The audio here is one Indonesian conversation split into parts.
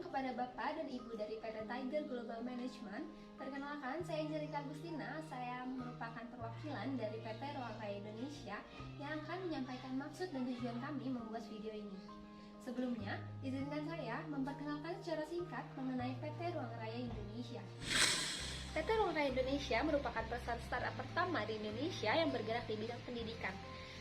datang kepada Bapak dan Ibu dari PT Tiger Global Management. Perkenalkan, saya Angelika Agustina. Saya merupakan perwakilan dari PT Ruang Raya Indonesia yang akan menyampaikan maksud dan tujuan kami membuat video ini. Sebelumnya, izinkan saya memperkenalkan secara singkat mengenai PT Ruang Raya Indonesia. PT Ruang Raya Indonesia merupakan perusahaan startup pertama di Indonesia yang bergerak di bidang pendidikan,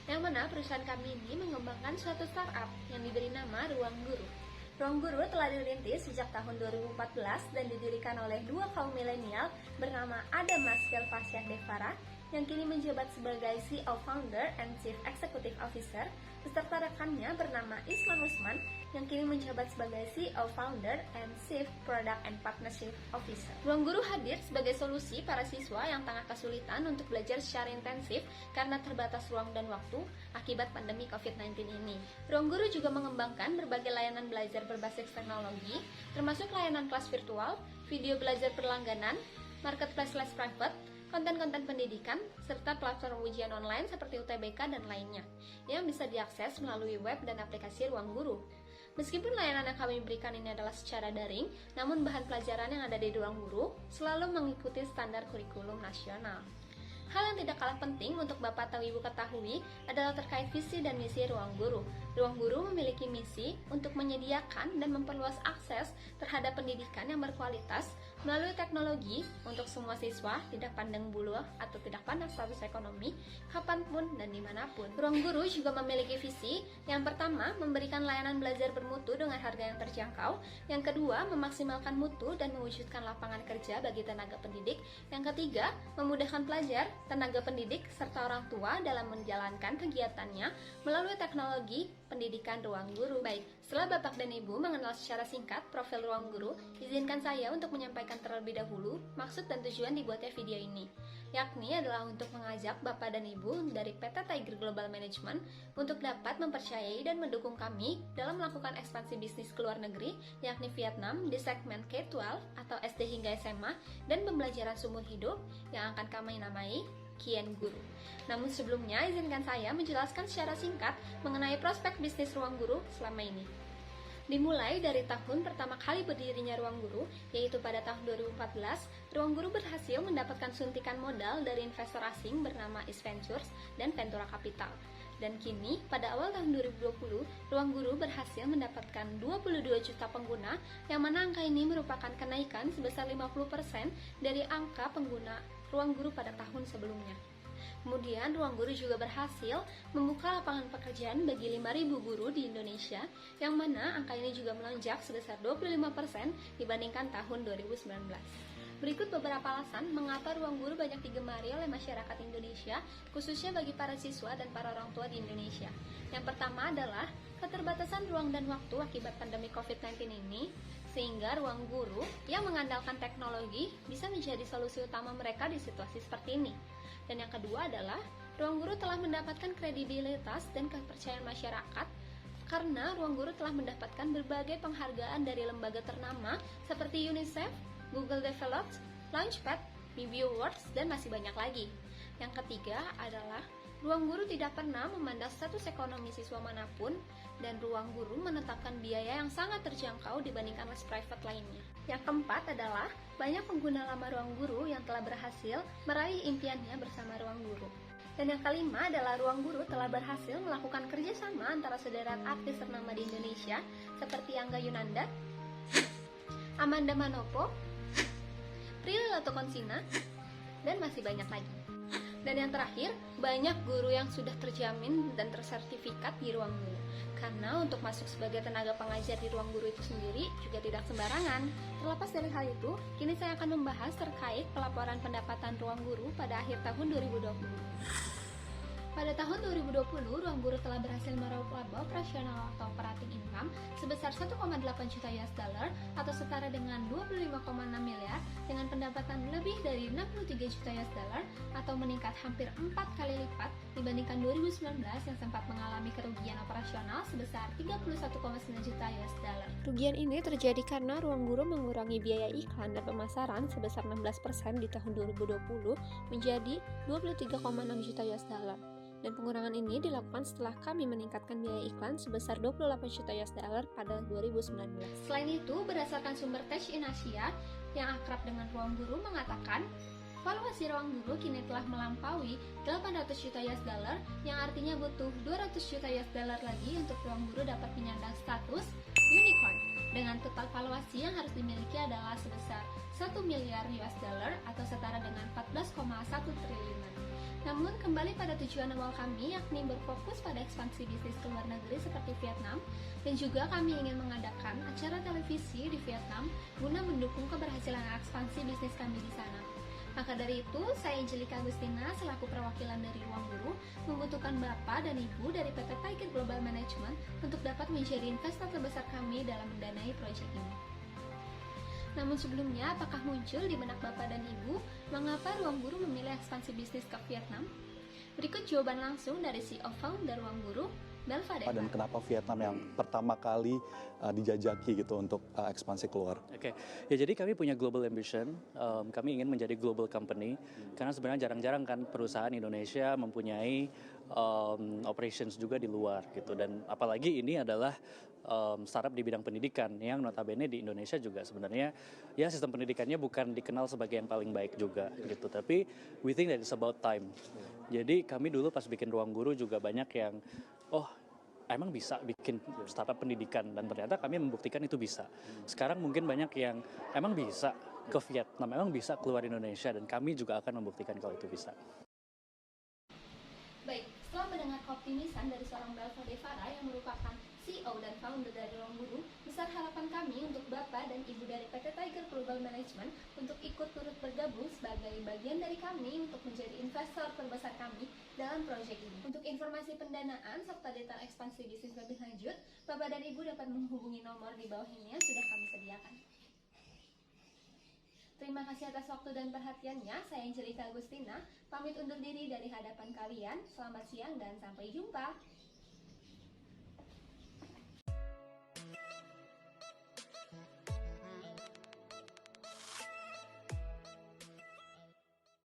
yang mana perusahaan kami ini mengembangkan suatu startup yang diberi nama Ruang Guru. Ruang Guru telah dirintis sejak tahun 2014 dan didirikan oleh dua kaum milenial bernama Adam Maskel Fasyah Devara yang kini menjabat sebagai CEO Founder and Chief Executive Officer, beserta rekannya bernama Isman Usman yang kini menjabat sebagai CEO Founder and Chief Product and Partnership Officer. Ruang Guru hadir sebagai solusi para siswa yang tengah kesulitan untuk belajar secara intensif karena terbatas ruang dan waktu akibat pandemi COVID-19 ini. Ruang Guru juga mengembangkan berbagai layanan belajar berbasis teknologi, termasuk layanan kelas virtual, video belajar berlangganan, marketplace les private, konten-konten pendidikan, serta platform ujian online seperti UTBK dan lainnya, yang bisa diakses melalui web dan aplikasi Ruang Guru. Meskipun layanan yang kami berikan ini adalah secara daring, namun bahan pelajaran yang ada di Ruang Guru selalu mengikuti standar kurikulum nasional. Hal yang tidak kalah penting untuk Bapak atau Ibu ketahui adalah terkait visi dan misi Ruang Guru. Ruang Guru memiliki misi untuk menyediakan dan memperluas akses terhadap pendidikan yang berkualitas melalui teknologi untuk semua siswa, tidak pandang bulu atau tidak pandang status ekonomi, kapanpun dan dimanapun. Ruang Guru juga memiliki visi yang pertama, memberikan layanan belajar bermutu dengan harga yang terjangkau. Yang kedua, memaksimalkan mutu dan mewujudkan lapangan kerja bagi tenaga pendidik. Yang ketiga, memudahkan pelajar, tenaga pendidik, serta orang tua dalam menjalankan kegiatannya melalui teknologi pendidikan Ruang Guru. Baik, setelah Bapak dan Ibu mengenal secara singkat profil Ruang Guru, izinkan saya untuk menyampaikan terlebih dahulu maksud dan tujuan dibuatnya video ini, yakni adalah untuk mengajak Bapak dan Ibu dari PT Tiger Global Management untuk dapat mempercayai dan mendukung kami dalam melakukan ekspansi bisnis ke luar negeri, yakni Vietnam di segmen K-12 atau SD hingga SMA dan pembelajaran seumur hidup yang akan kami namai Kian Guru. Namun sebelumnya, izinkan saya menjelaskan secara singkat mengenai prospek bisnis Ruang Guru selama ini. Dimulai dari tahun pertama kali berdirinya Ruang Guru, yaitu pada tahun 2014, Ruang Guru berhasil mendapatkan suntikan modal dari investor asing bernama East Ventures dan Ventura Capital. Dan kini, pada awal tahun 2020, Ruang Guru berhasil mendapatkan 22 juta pengguna, yang mana angka ini merupakan kenaikan sebesar 50% dari angka pengguna Ruang Guru pada tahun sebelumnya. Kemudian, Ruang Guru juga berhasil membuka lapangan pekerjaan bagi 5.000 guru di Indonesia, yang mana angka ini juga melonjak sebesar 25% dibandingkan tahun 2019. Berikut beberapa alasan mengapa Ruang Guru banyak digemari oleh masyarakat Indonesia, khususnya bagi para siswa dan para orang tua di Indonesia. Yang pertama adalah keterbatasan ruang dan waktu akibat pandemi COVID-19 ini, sehingga Ruang Guru yang mengandalkan teknologi bisa menjadi solusi utama mereka di situasi seperti ini. Dan yang kedua adalah Ruang Guru telah mendapatkan kredibilitas dan kepercayaan masyarakat karena Ruang Guru telah mendapatkan berbagai penghargaan dari lembaga ternama seperti UNICEF, Google Developed, Launchpad, BB Awards, dan masih banyak lagi. Yang ketiga adalah Ruang Guru tidak pernah memandang status ekonomi siswa manapun, dan Ruang Guru menetapkan biaya yang sangat terjangkau dibandingkan les private lainnya. Yang keempat adalah banyak pengguna lama Ruang Guru yang telah berhasil meraih impiannya bersama Ruang Guru. Dan yang kelima adalah Ruang Guru telah berhasil melakukan kerjasama antara sederet artis ternama di Indonesia seperti Angga Yunanda, Amanda Manopo, Prilly Latuconsina, dan masih banyak lagi. Dan yang terakhir, banyak guru yang sudah terjamin dan tersertifikat di Ruang Guru. Karena untuk masuk sebagai tenaga pengajar di Ruang Guru itu sendiri juga tidak sembarangan. Terlepas dari hal itu, kini saya akan membahas terkait pelaporan pendapatan Ruang Guru pada akhir tahun 2020. Pada tahun 2020, Ruang Guru telah berhasil meraup laba operasional atau operating income sebesar 1,8 juta US dollar atau setara dengan 25,6 miliar dengan pendapatan lebih dari 63 juta US dollar atau meningkat hampir 4 kali lipat dibandingkan 2019 yang sempat mengalami kerugian operasional sebesar 31,9 juta US dollar. Kerugian ini terjadi karena Ruang Guru mengurangi biaya iklan dan pemasaran sebesar 16% di tahun 2020 menjadi 23,6 juta US dollar. Dan pengurangan ini dilakukan setelah kami meningkatkan biaya iklan sebesar 28 juta US dollar pada 2019. Selain itu, berdasarkan sumber Tech in Asia yang akrab dengan Ruang Guru mengatakan, valuasi Ruang Guru kini telah melampaui 800 juta US dollar, yang artinya butuh 200 juta US dollar lagi untuk Ruang Guru dapat menyandang status unicorn. Dengan total valuasi yang harus dimiliki adalah sebesar 1 miliar US dollar atau setara dengan 14,1 triliunan. Namun kembali pada tujuan awal kami, yakni berfokus pada ekspansi bisnis ke luar negeri seperti Vietnam, dan juga kami ingin mengadakan acara televisi di Vietnam guna mendukung keberhasilan ekspansi bisnis kami di sana. Maka dari itu, saya Angelika Agustina selaku perwakilan dari Ruang Guru membutuhkan Bapak dan Ibu dari PT Tiger Global Management untuk dapat menjadi investor terbesar kami dalam mendanai proyek ini. Namun sebelumnya, apakah muncul di benak Bapak dan Ibu mengapa Ruang Guru memilih ekspansi bisnis ke Vietnam? Berikut jawaban langsung dari CEO founder Ruang Guru, Belva Deva. Dan kenapa Vietnam yang pertama kali dijajaki gitu untuk ekspansi keluar? Oke, ya jadi kami punya global ambition, kami ingin menjadi global company, karena sebenarnya jarang-jarang kan perusahaan Indonesia mempunyai operations juga di luar gitu, dan apalagi ini adalah startup di bidang pendidikan yang notabene di Indonesia juga sebenarnya ya sistem pendidikannya bukan dikenal sebagai yang paling baik juga gitu, tapi we think that it's about time. Jadi kami dulu pas bikin Ruang Guru juga banyak yang emang bisa bikin startup pendidikan, dan ternyata kami membuktikan itu bisa. Sekarang mungkin banyak yang emang bisa ke Vietnam, emang bisa keluar Indonesia, dan kami juga akan membuktikan kalau itu bisa. Baik, setelah mendengar keoptimisan dari seorang Belva Devara yang merupakan CEO dan founder dari Ruang Guru, besar harapan kami untuk Bapak dan Ibu dari PT Tiger Global Management untuk ikut turut bergabung sebagai bagian dari kami untuk menjadi investor terbesar kami dalam proyek ini. Untuk informasi pendanaan serta detail ekspansi bisnis lebih lanjut, Bapak dan Ibu dapat menghubungi nomor di bawah ini yang sudah kami sediakan. Terima kasih atas waktu dan perhatiannya. Saya Angelika Agustina, pamit undur diri dari hadapan kalian. Selamat siang dan sampai jumpa.